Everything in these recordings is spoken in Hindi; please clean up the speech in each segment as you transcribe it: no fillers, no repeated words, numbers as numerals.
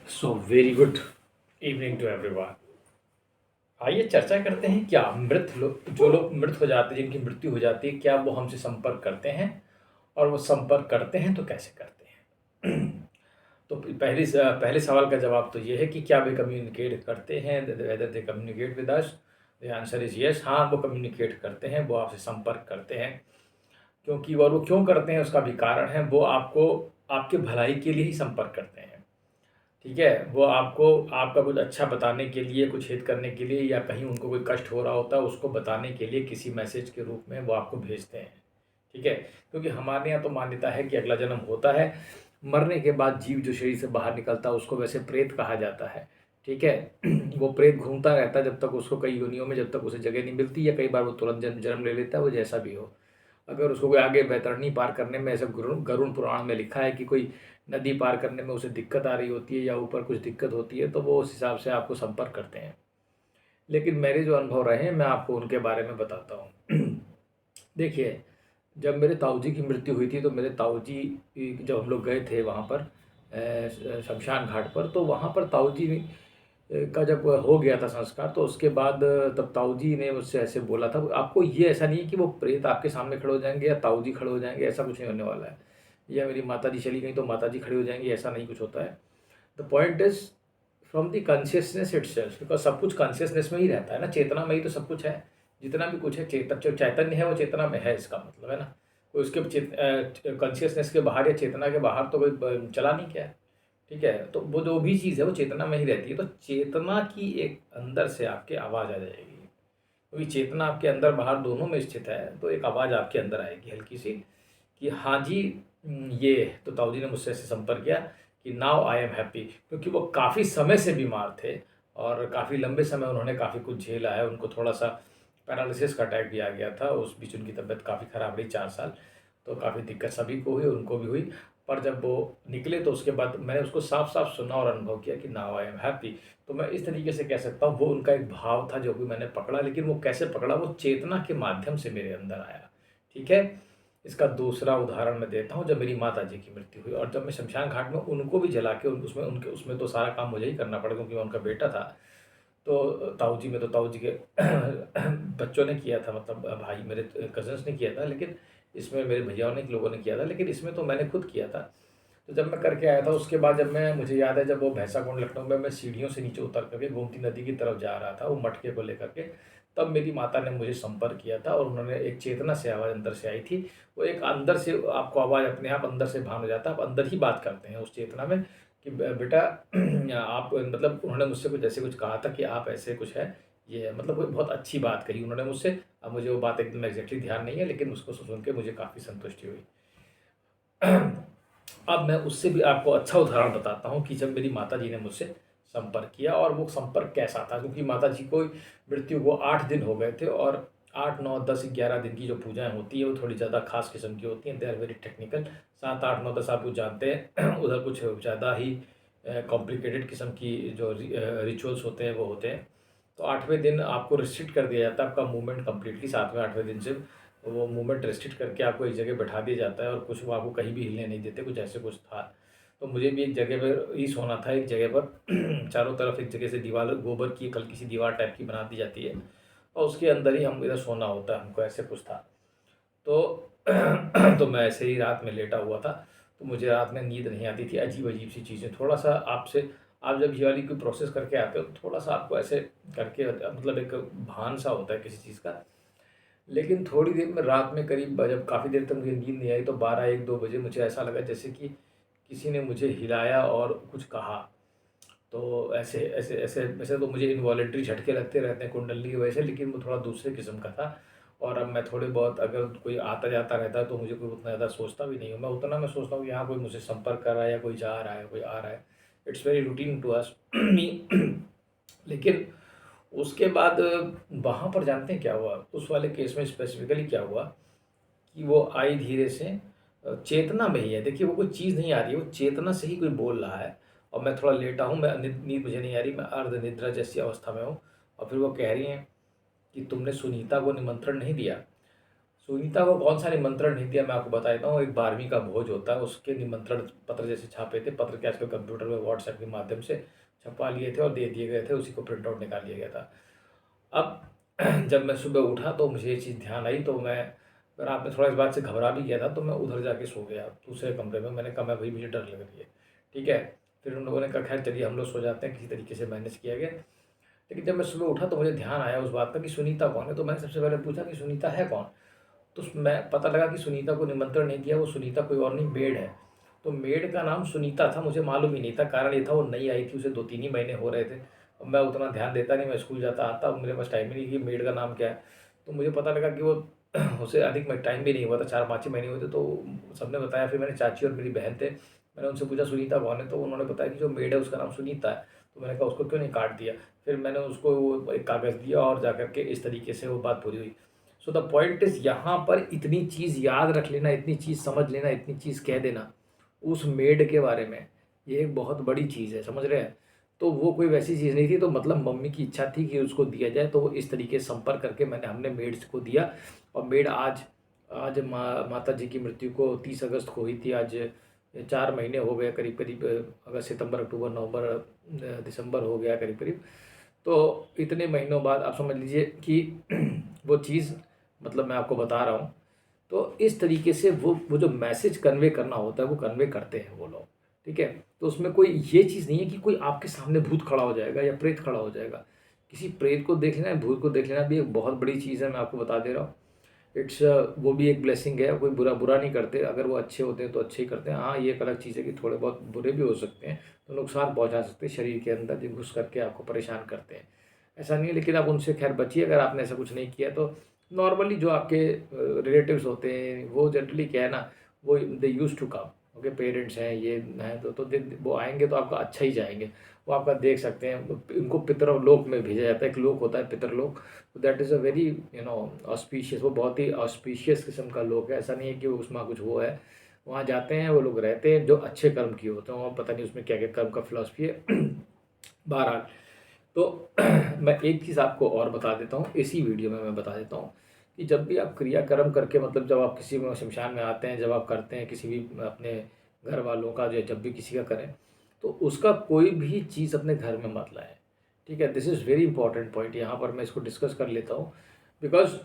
So very good evening to everyone. आइए चर्चा करते हैं, क्या मृत लोग, जो लोग मृत हो जाते हैं, जिनकी मृत्यु हो जाती है, क्या वो हमसे संपर्क करते हैं? और वो संपर्क करते हैं तो कैसे करते हैं? तो पहले सवाल का जवाब तो ये है कि क्या वे कम्युनिकेट करते हैं, whether they communicate with us. The answer is yes. हाँ, वो कम्युनिकेट करते हैं, वो आपसे संपर्क करते हैं। क्योंकि वो क्यों करते हैं उसका भी कारण है। वो आपको आपके भलाई के लिए ही संपर्क करते हैं। ठीक है, वो आपको आपका कुछ अच्छा बताने के लिए, कुछ हित करने के लिए, या कहीं उनको कोई कष्ट हो रहा होता है उसको बताने के लिए किसी मैसेज के रूप में वो आपको भेजते हैं। ठीक है, क्योंकि हमारे यहाँ तो मान्यता है कि अगला जन्म होता है। मरने के बाद जीव जो शरीर से बाहर निकलता है उसको वैसे प्रेत कहा जाता है। ठीक है। वो प्रेत घूमता रहता है जब तक उसको, कई योनियों में, जब तक उसे जगह नहीं मिलती, या कई बार वो तुरंत जन्म जन्म ले लेता है, वो जैसा भी हो। अगर उसको कोई आगे बैतरणी पार करने में, ऐसा गरुण गरुण पुराण में लिखा है कि कोई नदी पार करने में उसे दिक्कत आ रही होती है या ऊपर कुछ दिक्कत होती है, तो वो उस हिसाब से आपको संपर्क करते हैं। लेकिन मेरे जो अनुभव रहे हैं मैं आपको उनके बारे में बताता हूँ। देखिए, जब मेरे ताऊ जी की मृत्यु हुई थी तो मेरे ताऊ जी, जब हम लोग गए थे वहाँ पर शमशान घाट पर, तो वहाँ पर ताऊ जी का जब हो गया था संस्कार, तो उसके बाद तब ताऊ जी ने मुझसे ऐसे बोला था, आपको ये ऐसा नहीं है कि वो प्रेत आपके सामने खड़े हो जाएंगे या ताऊ जी खड़े हो जाएंगे, ऐसा कुछ नहीं होने वाला है। या मेरी माता जी चली गई तो माता जी खड़ी हो जाएंगी, ऐसा नहीं कुछ होता है। The point is from the consciousness itself, because सब कुछ कॉन्शियसनेस में ही रहता है ना, चेतना में ही तो सब कुछ है। जितना भी कुछ है, जो चैतन्य है वो चेतना में है, इसका मतलब है ना। कोई उसके कॉन्शियसनेस के बाहर या चेतना के बाहर तो कोई चला नहीं क्या है। ठीक है, तो वो जो भी चीज़ है वो चेतना में ही रहती है। तो चेतना की एक अंदर से आपके आवाज़ आ जाएगी, क्योंकि चेतना आपके अंदर बाहर दोनों में स्थित है, तो एक आवाज़ आपके अंदर आएगी हल्की सी कि हाँ जी, ये। तो ताऊ जी ने मुझसे ऐसे संपर्क किया कि नाउ आई एम हैप्पी, क्योंकि वो काफ़ी समय से बीमार थे और काफ़ी लंबे समय उन्होंने काफ़ी कुछ झेला है। उनको थोड़ा सा पैरालिसिस का अटैक भी आ गया था, उस बीच उनकी तबीयत काफ़ी ख़राब रही 4 साल। तो काफ़ी दिक्कत सभी को हुई, उनको भी हुई। पर जब वो निकले तो उसके बाद मैंने उसको साफ साफ सुना और अनुभव किया कि नाउ आई एम हैप्पी। तो मैं इस तरीके से कह सकता हूँ, वो उनका एक भाव था जो भी मैंने पकड़ा। लेकिन वो कैसे पकड़ा, वो चेतना के माध्यम से मेरे अंदर आया। ठीक है। इसका दूसरा उदाहरण मैं देता हूँ, जब मेरी माता जी की मृत्यु हुई और जब मैं शमशान घाट में उनको भी जला के उसमें तो सारा काम मुझे ही करना पड़ा, क्योंकि मैं उनका बेटा था। तो ताऊ जी के बच्चों ने किया था, मतलब भाई मेरे कजन्स ने किया था, लेकिन इसमें मेरे भैया ने लोगों ने किया था, लेकिन इसमें तो मैंने खुद किया था। तो जब मैं करके आया था उसके बाद, जब मैं, मुझे याद है जब वो भैंसा कुंड लखनऊ में मैं सीढ़ियों से नीचे उतर करके गोमती नदी की तरफ जा रहा था वो मटके को लेकर के, तब मेरी माता ने मुझे संपर्क किया था और उन्होंने एक चेतना से आवाज़ अंदर से आई थी। वो एक अंदर से आपको आवाज़ अपने आप अंदर से भान हो जाता है, आप अंदर ही बात करते हैं उस चेतना में कि बेटा आप, मतलब उन्होंने मुझसे कुछ ऐसे कुछ कहा था कि आप ऐसे कुछ है, ये है, मतलब कोई बहुत अच्छी बात कही उन्होंने मुझसे। अब मुझे वो बात एकदम एग्जैक्टली ध्यान नहीं है, लेकिन उसको सुन के मुझे काफ़ी संतुष्टि हुई। अब मैं उससे भी आपको अच्छा उदाहरण बताता हूँ कि जब मेरी माता जी ने मुझसे संपर्क किया और वो संपर्क कैसा था, क्योंकि माता जी को मृत्यु को 8 दिन हो गए थे और 8, 9, 10, 11 दिन की जो पूजाएं होती है वो थोड़ी ज़्यादा खास किस्म की होती हैं। They are very technical. 7, 8, 9, 10 आप कुछ जानते हैं। उधर कुछ ज़्यादा ही कॉम्प्लिकेटेड किस्म की जो रिचुअल्स होते हैं वो होते हैं। तो 8वें दिन आपको रिस्ट्रिक्ट कर दिया जाता है, आपका मूवमेंट कम्प्लीटली 7वें 8वें दिन से वो मूवमेंट रेस्ट्रिक्ट करके आपको एक जगह बैठा दिया जाता है और कुछ वो आपको कहीं भी हिलने नहीं देते, कुछ ऐसे कुछ था। तो मुझे भी एक जगह पर ही सोना था, एक जगह पर चारों तरफ एक जगह से दीवार, गोबर की हल्की सी दीवार टाइप की बना दी जाती है और उसके अंदर ही हम इधर सोना होता है हमको, ऐसे कुछ था। तो तो मैं ऐसे ही रात में लेटा हुआ था। तो मुझे रात में नींद नहीं आती थी, अजीब अजीब सी चीज़ें। थोड़ा सा आपसे, आप जब ये वाली कोई प्रोसेस करके आते हो तो थोड़ा सा आपको ऐसे करके, मतलब एक भान सा होता है किसी चीज़ का। लेकिन थोड़ी देर में, रात में करीब जब काफ़ी देर तक मुझे नींद नहीं आई तो 12, 1, 2 बजे मुझे ऐसा लगा जैसे कि किसी ने मुझे हिलाया और कुछ कहा। तो ऐसे ऐसे ऐसे वैसे तो मुझे इनवॉलेंटरी झटके लगते रहते हैं कुंडली की वजह से, लेकिन वो थोड़ा दूसरे किस्म का था। और अब मैं थोड़े बहुत, अगर कोई आता जाता रहता है तो मुझे कोई उतना ज़्यादा सोचता भी नहीं हूँ। मैं उतना मैं सोचता हूँ कि यहाँ कोई मुझसे संपर्क कर रहा है या कोई जा रहा है, कोई आ रहा है। It's very routine to us me. लेकिन उसके बाद वहाँ पर जानते हैं क्या हुआ, उस वाले केस में स्पेसिफिकली क्या हुआ कि वो आई धीरे से, चेतना में ही है। देखिए, वो कोई चीज़ नहीं आ रही है, वो चेतना से ही कोई बोल रहा है। और मैं थोड़ा लेटा हूँ, मैं नींद मुझे नहीं आ रही, मैं अर्ध निद्रा जैसी अवस्था में हूँ। और फिर वो कह रही हैं कि तुमने सुनीता को निमंत्रण नहीं दिया। सुनीता को कौन सा निमंत्रण नहीं दिया मैं आपको बता देता हूँ। एक 12वीं का भोज होता है, उसके निमंत्रण पत्र जैसे छापे थे, पत्र के आजकल कंप्यूटर में व्हाट्सएप के माध्यम से छपवा लिए थे और दे दिए गए थे, उसी को प्रिंट आउट निकाल लिया गया था। अब जब मैं सुबह उठा तो मुझे ये चीज़ ध्यान आई, तो मैं रात में थोड़ा इस बात से घबरा भी गया था, तो मैं उधर जाके सो गया दूसरे कमरे में। मैंने कहा मैं भाई मुझे डर लग रही है, ठीक है। फिर उन लोगों ने कहा खैर चलिए हम लोग सो जाते हैं, किसी तरीके से मैनेज किया गया। लेकिन जब मैं सुबह उठा तो मुझे ध्यान आया उस बात का कि सुनीता कौन है। तो मैंने सबसे पहले पूछा कि सुनीता है कौन। तो मैं पता लगा कि सुनीता को निमंत्रण नहीं दिया, वो सुनीता कोई और नहीं, मेड है। तो मेड का नाम सुनीता था, मुझे मालूम ही नहीं था। कारण ये था वो नई आई थी, उसे 2-3 ही महीने हो रहे थे। और मैं उतना ध्यान देता नहीं, मैं स्कूल जाता आता, मेरे पास टाइम ही नहीं कि मेड का नाम क्या है। तो मुझे पता लगा कि वो उसे अधिक टाइम भी नहीं हुआ था, 4-5 ही महीने हुए थे। तो सबने बताया, फिर मैंने चाची और मेरी बहन थे, मैंने उनसे पूछा सुनीता कौन है, तो उन्होंने बताया कि जो मेड है उसका नाम सुनीता है। तो मैंने कहा उसको क्यों नहीं काट दिया। फिर मैंने उसको वो एक कागज़ दिया और जा के इस तरीके से वो बात पूरी हुई। सो द पॉइंट इज़, यहाँ पर इतनी चीज़ याद रख लेना, इतनी चीज़ समझ लेना, इतनी चीज़ कह देना उस मेड के बारे में, ये एक बहुत बड़ी चीज़ है, समझ रहे हैं। तो वो कोई वैसी चीज़ नहीं थी, तो मतलब मम्मी की इच्छा थी कि उसको दिया जाए, तो वो इस तरीके से संपर्क करके हमने मेड्स को दिया। और मेड आज आज माता जी की मृत्यु को 30 अगस्त को हुई थी। आज 4 महीने हो गए करीब करीब, अगस्त सितंबर अक्टूबर नवंबर दिसंबर हो गया करीब करीब। तो इतने महीनों बाद आप समझ लीजिए कि वो चीज़, मतलब मैं आपको बता रहा हूँ। तो इस तरीके से वो जो मैसेज कन्वे करना होता है वो कन्वे करते हैं वो लोग, ठीक है। तो उसमें कोई ये चीज़ नहीं है कि कोई आपके सामने भूत खड़ा हो जाएगा या प्रेत खड़ा हो जाएगा। किसी प्रेत को देख लेना, भूत को देख लेना भी एक बहुत बड़ी चीज़ है, मैं आपको बता दे रहा हूँ। इट्स वो भी एक ब्लेसिंग है। कोई बुरा नहीं करते, अगर वो अच्छे होते हैं तो अच्छे ही करते हैं। हाँ, ये एक अलग चीज़ है कि थोड़े बहुत बुरे भी हो सकते हैं, तो नुकसान पहुंचा सकते हैं शरीर के अंदर, जो घुस करके आपको परेशान करते हैं। ऐसा नहीं है, लेकिन आप उनसे खैर बचिए अगर आपने ऐसा कुछ नहीं किया तो। नॉर्मली जो आपके रिलेटिव्स होते हैं वो जनरली क्या है ना, वो they use to come, okay, parents हैं ये हैं, तो वो आएंगे तो आपका अच्छा ही जाएंगे। वो आपका देख सकते हैं, इनको पितरलोक में भेजा जाता है, एक लोक होता है पितरलोक। That is a very auspicious, वो बहुत ही ऑस्पिशियस किस्म का लोग है। ऐसा नहीं है कि उसमें कुछ वो है, वहाँ जाते हैं वो लोग रहते हैं जो अच्छे कर्म किए होते हैं, वहाँ पता नहीं उसमें क्या क्या कर्म का फिलॉसफी है। बहरहाल, तो मैं एक चीज़ आपको और बता देता हूँ, इसी वीडियो में मैं बता देता हूँ कि जब भी आप क्रियाकर्म करके, मतलब जब आप किसी में शमशान में आते हैं, जब आप करते हैं किसी भी अपने घर वालों का, जो जब भी किसी का करें, तो उसका कोई भी चीज़ अपने घर में मत लाएं, ठीक है। This is very important point, यहाँ पर मैं इसको डिस्कस कर लेता हूँ। बिकॉज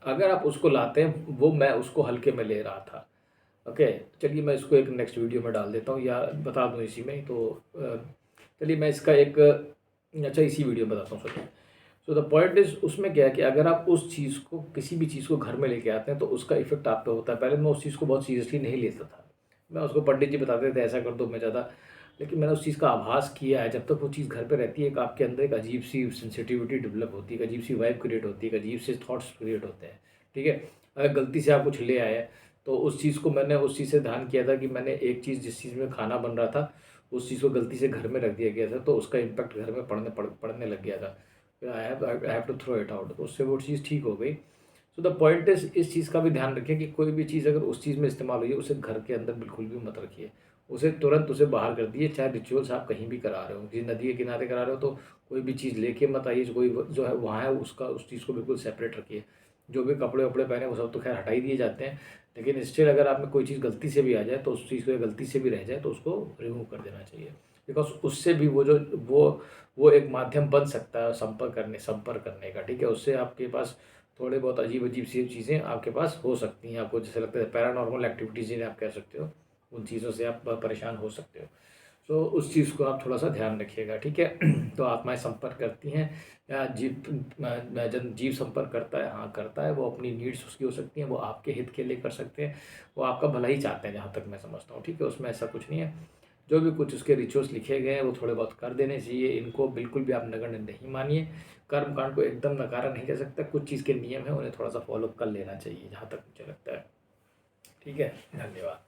अगर आप उसको लाते हैं, वो मैं उसको हल्के में ले रहा था, ओके। चलिए मैं इसको एक नेक्स्ट वीडियो में डाल देता हूँ या बता दूँ इसी में, तो चलिए मैं इसका एक, अच्छा इसी वीडियो में बताता हूँ sir. So the point is, उसमें क्या है कि अगर आप उस चीज़ को, किसी भी चीज़ को घर में लेके आते हैं तो उसका इफेक्ट आप पे होता है। पहले मैं उस चीज़ को बहुत सीरियसली नहीं लेता था, मैं उसको पंडित जी बताते थे ऐसा कर दो, मैं ज़्यादा, लेकिन मैंने उस चीज़ का आभास किया है। जब तक वो चीज़ घर पे रहती है, एक आपके अंदर एक अजीब सी सेंसिटिविटी डेवलप होती है, एक अजीब सी वाइब क्रिएट होती है, एक अजीब से थॉट्स क्रिएट होते हैं, ठीक है। अगर गलती से आप कुछ ले आए, तो उस चीज़ को मैंने उस चीज़ से ध्यान किया था कि मैंने एक चीज़, जिस चीज़ में खाना बन रहा था, उस चीज़ को गलती से घर में रख दिया गया था, तो उसका इम्पैक्ट घर में पड़ने लग गया था। I have to throw it out, तो उससे वो चीज़ ठीक हो गई। सो द पॉइंट इज, इस चीज़ का भी ध्यान रखें कि कोई भी चीज़ अगर उस चीज़ में इस्तेमाल हुई है, उसे घर के अंदर बिल्कुल भी मत रखिए, उसे तुरंत उसे बाहर कर दिए। चाहे रिचुअल्स आप कहीं भी करा रहे हो, किसी नदी के किनारे करा रहे हो, तो कोई भी चीज़ लेके मत आइए, कोई जो है वहाँ है उसका, उस चीज़ को बिल्कुल सेपरेट रखिए। जो भी कपड़े वपड़े पहने वो सब तो खैर हटा ही दिए जाते हैं, लेकिन स्टिल अगर आप में कोई चीज़ गलती से भी आ जाए, तो उस चीज़ को गलती से भी रह जाए तो उसको रिमूव कर देना चाहिए। बिकॉज उससे भी वो एक माध्यम बन सकता है संपर्क करने का, ठीक है। उससे आपके पास थोड़े बहुत अजीब अजीब सी चीज़ें आपके पास हो सकती हैं, आपको जैसे लगता है पैरानॉर्मल एक्टिविटीज़ जिन्हें आप कह सकते हो, उन चीज़ों से आप परेशान हो सकते हो। सो उस चीज़ को आप थोड़ा सा ध्यान रखिएगा, ठीक है। तो आत्माएं संपर्क करती हैं या जन जीव संपर्क करता है, हाँ करता है, वो अपनी नीड्स उसकी हो सकती हैं, वो आपके हित के लिए कर सकते हैं, वो आपका भला ही चाहते हैं जहाँ तक मैं समझता हूँ, ठीक है। उसमें ऐसा कुछ नहीं है। जो भी कुछ उसके रिचुअल्स लिखे गए हैं वो थोड़े बहुत कर देने चाहिए, इनको बिल्कुल भी आप नगण्य नहीं मानिए। कर्म कांड को एकदम नकारा नहीं कह सकता, कुछ चीज़ के नियम है, उन्हें थोड़ा सा फॉलो कर लेना चाहिए जहाँ तक मुझे लगता है, ठीक है। धन्यवाद।